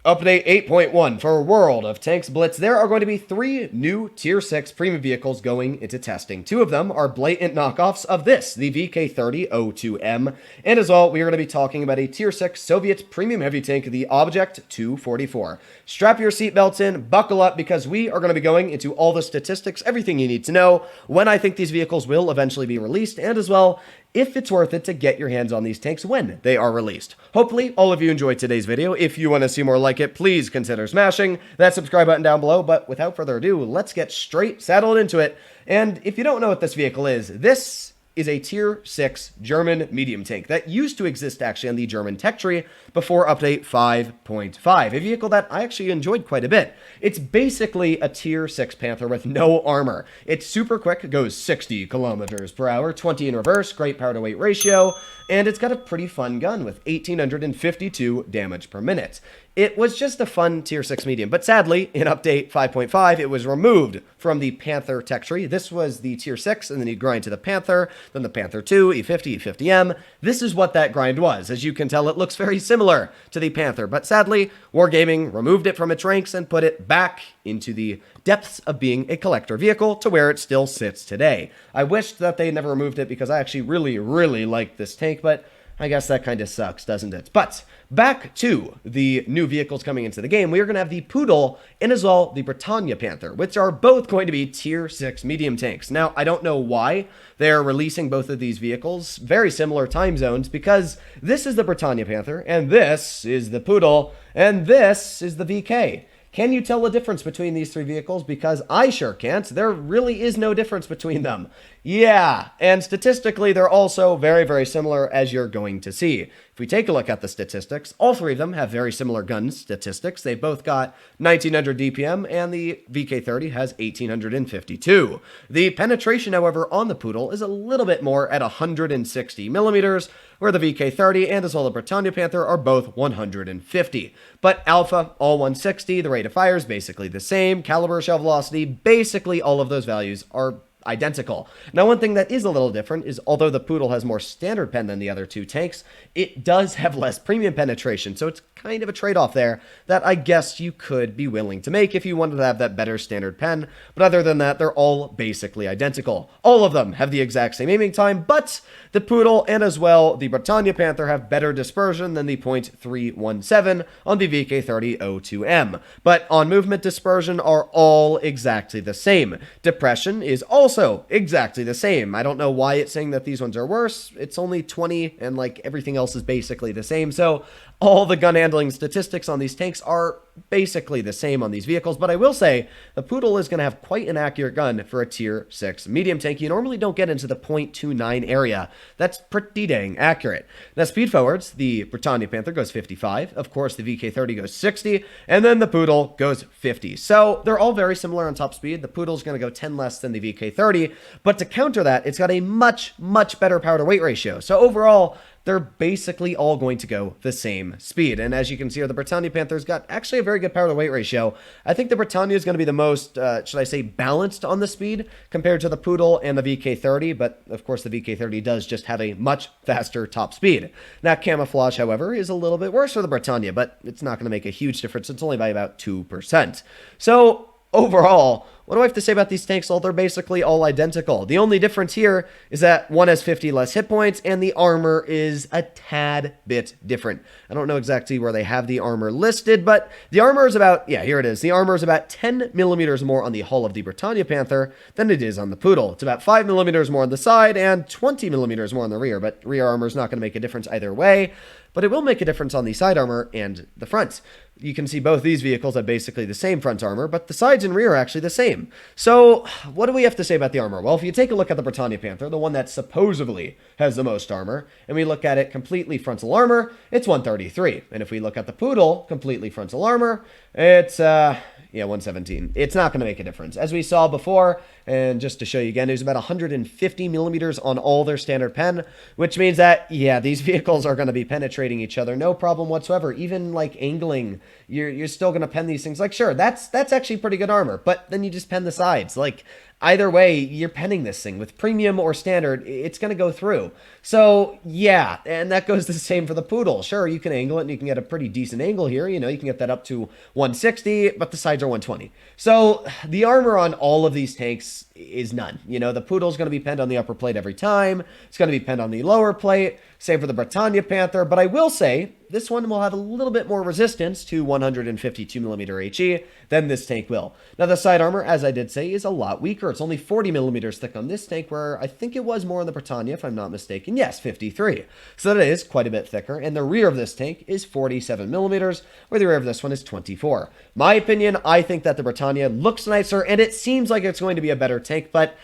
Update 8.1 for World of Tanks Blitz. There are going to be 3 new Tier 6 premium vehicles going into testing. 2 of them are blatant knockoffs of this, the VK30-02M. And as well, we are going to be talking about a Tier 6 Soviet premium heavy tank, the Object 244. Strap your seatbelts in, buckle up, because we are going to be going into all the statistics, everything you need to know, when I think these vehicles will eventually be released, and as well, if it's worth it to get your hands on these tanks when they are released. Hopefully, all of you enjoyed today's video. If you want to see more like it, please consider smashing that subscribe button down below. But without further ado, let's get straight saddled into it. And if you don't know what this vehicle is, this is a Tier 6 German medium tank that used to exist actually on the German tech tree before update 5.5, a vehicle that I actually enjoyed quite a bit. It's basically a Tier 6 Panther with no armor. It's super quick, goes 60 kilometers per hour, 20 in reverse, great power to weight ratio, and it's got a pretty fun gun with 1852 damage per minute. It was just a fun Tier 6 medium, but sadly, in update 5.5, it was removed from the Panther tech tree. This was the Tier 6, and then you grind to the Panther, then the Panther 2, E50, E50M. This is what that grind was. As you can tell, it looks very similar to the Panther, but sadly, Wargaming removed it from its ranks and put it back into the depths of being a collector vehicle to where it still sits today. I wished that they never removed it because I actually really like this tank, but I guess that kind of sucks, doesn't it? But back to the new vehicles coming into the game, we are going to have the Poodle and as well the Britannia Panther, which are both going to be Tier 6 medium tanks. Now, I don't know why they're releasing both of these vehicles, very similar time zones, because this is the Britannia Panther, and this is the Poodle, and this is the VK. Can you tell the difference between these 3 vehicles? Because I sure can't. There really is no difference between them. Yeah, and statistically, they're also very similar, as you're going to see. If we take a look at the statistics, all 3 of them have very similar gun statistics. They both got 1900 DPM, and the VK30 has 1852. The penetration, however, on the Poodle is a little bit more at 160 millimeters, where the VK30 and as well the Britannia Panther are both 150. But alpha, all 160, the rate of fire is basically the same, caliber, shell velocity, basically all of those values are identical. Now, one thing that is a little different is although the Poodle has more standard pen than the other 2 tanks, it does have less premium penetration, so it's kind of a trade-off there that I guess you could be willing to make if you wanted to have that better standard pen, but other than that, they're all basically identical. All of them have the exact same aiming time, but the Poodle and as well the Britannia Panther have better dispersion than the .317 on the VK30-02M, but on movement dispersion are all exactly the same. Depression is also exactly the same. I don't know why it's saying that these ones are worse. It's only 20 and like everything else is basically the same. So all the gun handling statistics on these tanks are basically the same on these vehicles, but I will say the Poodle is going to have quite an accurate gun for a Tier 6 medium tank. You normally don't get into the .29 area. That's pretty dang accurate. Now, speed forwards, the Britannia Panther goes 55, of course the VK30 goes 60, and then the Poodle goes 50. So they're all very similar on top speed. The Poodle's going to go 10 less than the VK30, but to counter that, it's got a much better power to weight ratio. So overall, they're basically all going to go the same speed. And as you can see here, the Britannia Panther's got actually a very good power to weight ratio. I think the Britannia is going to be the most, should I say, balanced on the speed compared to the Poodle and the VK30, but of course the VK30 does just have a much faster top speed. Now, camouflage, however, is a little bit worse for the Britannia, but it's not going to make a huge difference. It's only by about 2%. So overall, what do I have to say about these tanks? Well, they're basically all identical. The only difference here is that one has 50 less hit points, and the armor is a tad bit different. I don't know exactly where they have the armor listed, but the armor is about, yeah, here it is. The armor is about 10 millimeters more on the hull of the Britannia Panther than it is on the Poodle. It's about 5 millimeters more on the side and 20 millimeters more on the rear, but rear armor is not going to make a difference either way, but it will make a difference on the side armor and the front. You can see both these vehicles have basically the same front armor, but the sides and rear are actually the same. So what do we have to say about the armor? Well, if you take a look at the Britannia Panther, the one that supposedly has the most armor, and we look at it completely frontal armor, it's 133. And if we look at the Poodle, completely frontal armor, it's, 117. It's not going to make a difference. As we saw before, and just to show you again, there's about 150 millimeters on all their standard pen, which means that, yeah, these vehicles are going to be penetrating each other, no problem whatsoever. Even like angling, you're still going to pen these things. Like, sure, that's actually pretty good armor, but then you just pen the sides. Like, either way, you're penning this thing. With premium or standard, it's going to go through. So, yeah, and that goes the same for the Poodle. Sure, you can angle it, and you can get a pretty decent angle here. You know, you can get that up to 160, but the sides are 120. So, the armor on all of these tanks is none. You know, the Poodle's going to be penned on the upper plate every time. It's going to be penned on the lower plate. Same for the Britannia Panther. But I will say, this one will have a little bit more resistance to 152mm HE than this tank will. Now, the side armor, as I did say, is a lot weaker. It's only 40mm thick on this tank, where I think it was more on the Britannia, if I'm not mistaken. Yes, 53. So that is quite a bit thicker. And the rear of this tank is 47mm, where the rear of this one is 24. My opinion, I think that the Britannia looks nicer, and it seems like it's going to be a better tank, but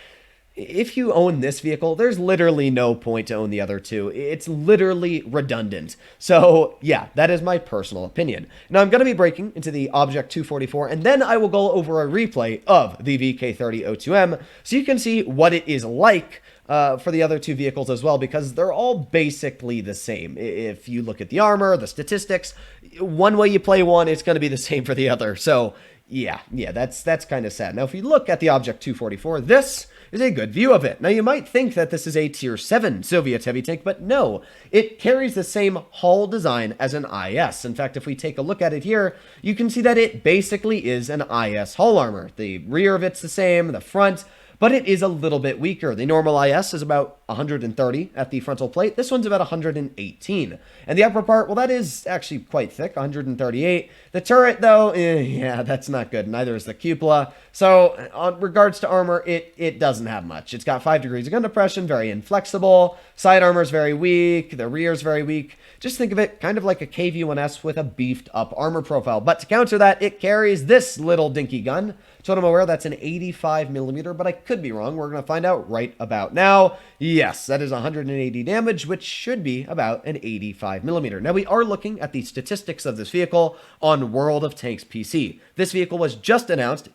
if you own this vehicle, there's literally no point to own the other two. It's literally redundant. So, yeah, that is my personal opinion. Now, I'm going to be breaking into the Object 244, and then I will go over a replay of the VK30-02M so you can see what it is like for the other two vehicles as well, because they're all basically the same. If you look at the armor, the statistics, one way you play one, it's going to be the same for the other. So, yeah, that's kind of sad. Now, if you look at the Object 244, this is a good view of it. Now, you might think that this is a Tier 7 Soviet heavy tank, but no. It carries the same hull design as an IS. In fact, if we take a look at it here, you can see that it basically is an IS hull armor. The rear of it's the same, the front, but it is a little bit weaker. The normal IS is about 130 at the frontal plate. This one's about 118. And the upper part, well, that is actually quite thick, 138. The turret, though, yeah, that's not good. Neither is the cupola. So, on regards to armor, it doesn't have much. It's got 5 degrees of gun depression, very inflexible. Side armor is very weak. The rear is very weak. Just think of it kind of like a KV-1S with a beefed up armor profile. But to counter that, it carries this little dinky gun. To what I'm aware, that's an 85mm, but I could be wrong. We're going to find out right about now. Yes, that is 180 damage, which should be about an 85mm. Now, we are looking at the statistics of this vehicle on World of Tanks PC. This vehicle was just announced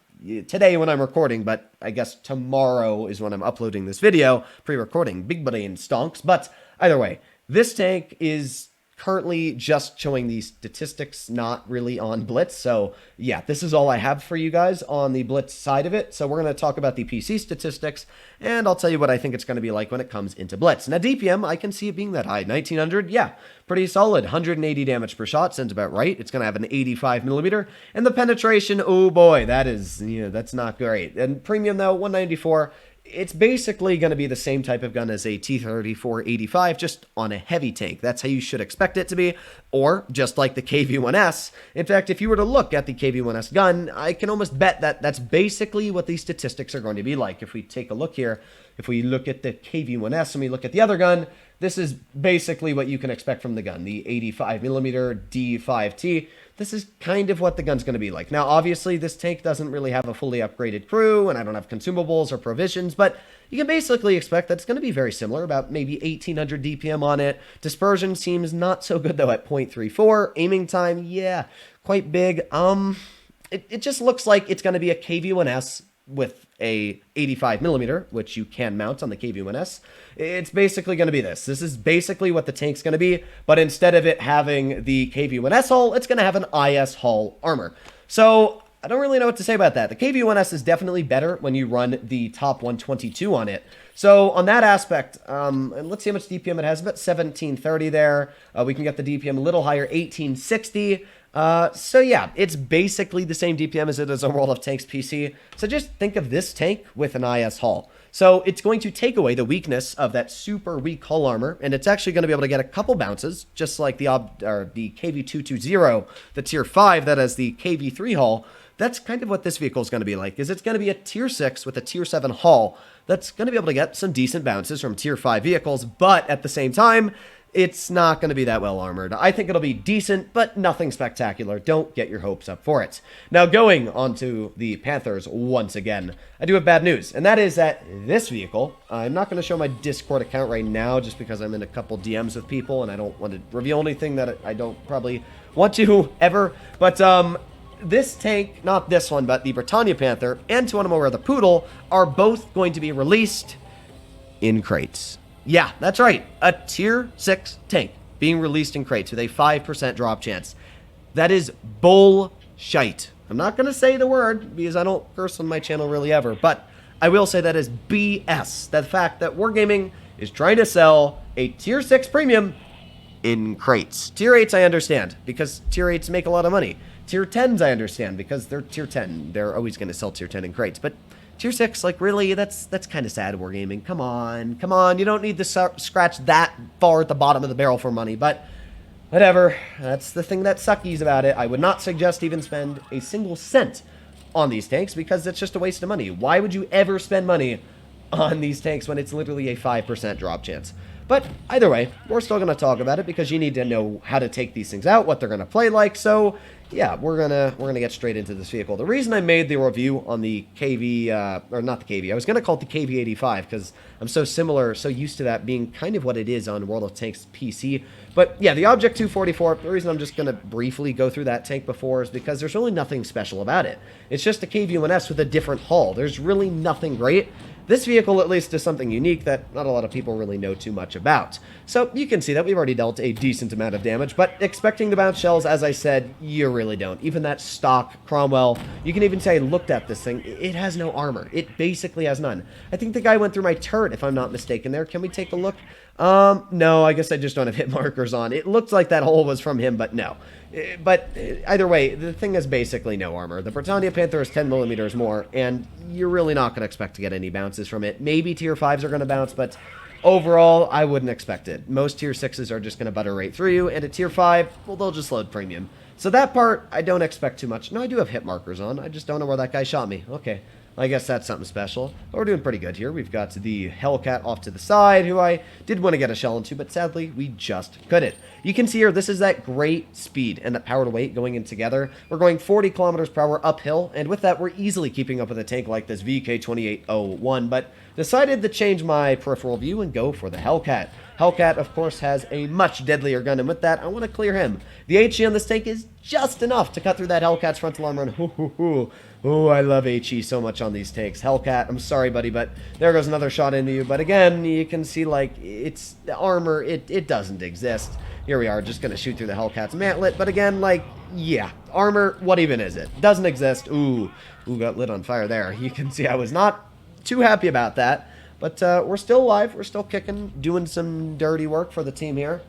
today when I'm recording, but I guess tomorrow is when I'm uploading this video, pre-recording, big brain stonks. But either way, this tank is currently just showing the statistics, not really on Blitz. So yeah, this is all I have for you guys on the Blitz side of it. So we're going to talk about the PC statistics, and I'll tell you what I think it's going to be like when it comes into Blitz. Now, DPM, I can see it being that high. 1900, yeah, pretty solid. 180 damage per shot, sounds about right. It's going to have an 85mm, and the penetration, oh boy, that is, that's not great. And premium, though, 194. It's basically going to be the same type of gun as a T-34-85, just on a heavy tank. That's how you should expect it to be, or just like the KV-1S. In fact, if you were to look at the KV-1S gun, I can almost bet that that's basically what these statistics are going to be like. If we take a look here, if we look at the KV-1S and we look at the other gun, this is basically what you can expect from the gun, the 85mm D5T. This is kind of what the gun's going to be like. Now, obviously, this tank doesn't really have a fully upgraded crew, and I don't have consumables or provisions, but you can basically expect that it's going to be very similar, about maybe 1800 DPM on it. Dispersion seems not so good, though, at 0.34. Aiming time, yeah, quite big. It just looks like it's going to be a KV-1S with a 85mm, which you can mount on the KV-1S. It's basically going to be this. This is basically what the tank's going to be, but instead of it having the KV-1S hull, it's going to have an IS hull armor. So I don't really know what to say about that. The KV-1S is definitely better when you run the top 122 on it. So on that aspect, and let's see how much DPM it has. About 1730 there. We can get the DPM a little higher, 1860. So yeah, it's basically the same DPM as it is on World of Tanks PC. So just think of this tank with an IS hull. So it's going to take away the weakness of that super weak hull armor, and it's actually going to be able to get a couple bounces, just like the KV-220, the Tier 5 that has the KV-3 hull. That's kind of what this vehicle is going to be like, is it's going to be a Tier 6 with a Tier 7 hull that's going to be able to get some decent bounces from Tier 5 vehicles, but at the same time, it's not going to be that well armored. I think it'll be decent, but nothing spectacular. Don't get your hopes up for it. Now, going on to the Panthers once again, I do have bad news, and that is that this vehicle, I'm not going to show my Discord account right now just because I'm in a couple DMs with people, and I don't want to reveal anything that I don't probably want to ever, but this tank, not this one, but the Britannia Panther, and to one of them, the Poodle, are both going to be released in crates. Yeah, that's right. A Tier 6 tank being released in crates with a 5% drop chance. That is bullshite. I'm not going to say the word because I don't curse on my channel really ever, but I will say that is BS. The fact that Wargaming is trying to sell a Tier 6 premium in crates. Tier 8s I understand, because Tier 8s make a lot of money. Tier 10s I understand, because they're Tier 10. They're always going to sell Tier 10 in crates. But Tier 6, like, really, that's kind of sad, Wargaming. Come on. You don't need to scratch that far at the bottom of the barrel for money, but whatever. That's the thing that suckies about it. I would not suggest even spend a single cent on these tanks, because it's just a waste of money. Why would you ever spend money on these tanks when it's literally a 5% drop chance? But either way, we're still going to talk about it, because you need to know how to take these things out, what they're going to play like. So yeah, we're gonna get straight into this vehicle. The reason I made the review on the KV, or not the KV, I was gonna call it the KV-85, because I'm so used to that being kind of what it is on World of Tanks PC. But yeah, the Object 244, the reason I'm just gonna briefly go through that tank before is because there's really nothing special about it. It's just a KV-1S with a different hull. There's really nothing great. This vehicle, at least, is something unique that not a lot of people really know too much about. So you can see that we've already dealt a decent amount of damage, but expecting to bounce shells, as I said, you really don't. Even that stock Cromwell, you can even say I looked at this thing, it has no armor. It basically has none. I think the guy went through my turret, if I'm not mistaken there. Can we take a look? No, I guess I just don't have hit markers on. It looked like that hole was from him, but no. But either way, the thing has basically no armor. The Britannia Panther is 10 millimeters more, and you're really not going to expect to get any bounces from it. Maybe Tier 5s are going to bounce, but overall, I wouldn't expect it. Most Tier 6s are just going to butter right through you, and a Tier 5, well, they'll just load premium. So that part, I don't expect too much. No, I do have hit markers on. I just don't know where that guy shot me. Okay. I guess that's something special. But we're doing pretty good here. We've got the Hellcat off to the side, who I did want to get a shell into, but sadly, we just couldn't. You can see here, this is that great speed and that power to weight going in together. We're going 40 kilometers per hour uphill, and with that, we're easily keeping up with a tank like this VK2801, but decided to change my peripheral view and go for the Hellcat. Hellcat, of course, has a much deadlier gun, and with that, I want to clear him. The HE on this tank is just enough to cut through that Hellcat's frontal armor, and oh, I love HE so much on these tanks. Hellcat, I'm sorry, buddy, but there goes another shot into you. But again, you can see, like, it's the armor, it doesn't exist. Here we are, just going to shoot through the Hellcat's mantlet, but again, like, yeah, armor, what even is it? Doesn't exist. Ooh, got lit on fire there. You can see I was not too happy about that. But we're still alive. We're still kicking, doing some dirty work for the team here.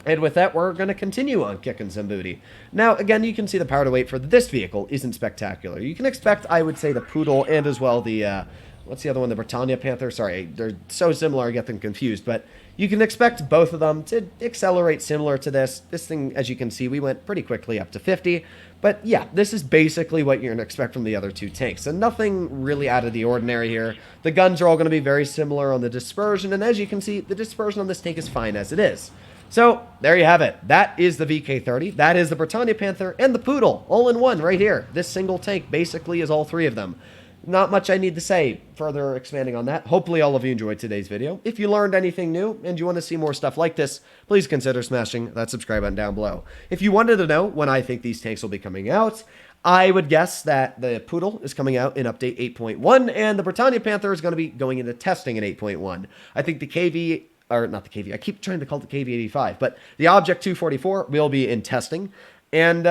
And with that, we're going to continue on kicking some booty. Now, again, you can see the power to weight for this vehicle isn't spectacular. You can expect, I would say, the Poodle and as well the, what's the other one? The Britannia Panther? Sorry, they're so similar, I get them confused. But you can expect both of them to accelerate similar to this. This thing, as you can see, we went pretty quickly up to 50. But yeah, this is basically what you're going to expect from the other two tanks. And nothing really out of the ordinary here. The guns are all going to be very similar on the dispersion. And as you can see, the dispersion on this tank is fine as it is. So there you have it. That is the VK30. That is the Britannia Panther and the Poodle all in one right here. This single tank basically is all three of them. Not much I need to say further expanding on that. Hopefully all of you enjoyed today's video. If you learned anything new and you want to see more stuff like this, please consider smashing that subscribe button down below. If you wanted to know when I think these tanks will be coming out, I would guess that the Poodle is coming out in update 8.1 and the Britannia Panther is going to be going into testing in 8.1. I think the KV, or not the KV, I keep trying to call it the KV-85, but the Object 244 will be in testing. And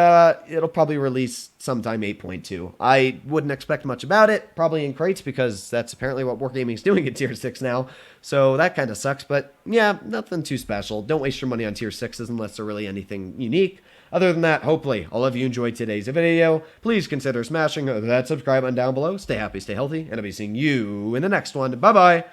it'll probably release sometime 8.2. I wouldn't expect much about it, probably in crates, because that's apparently what Wargaming's doing in Tier 6 now. So that kind of sucks, but yeah, nothing too special. Don't waste your money on Tier 6s unless they're really anything unique. Other than that, hopefully all of you enjoyed today's video. Please consider smashing that subscribe button down below. Stay happy, stay healthy, and I'll be seeing you in the next one. Bye-bye!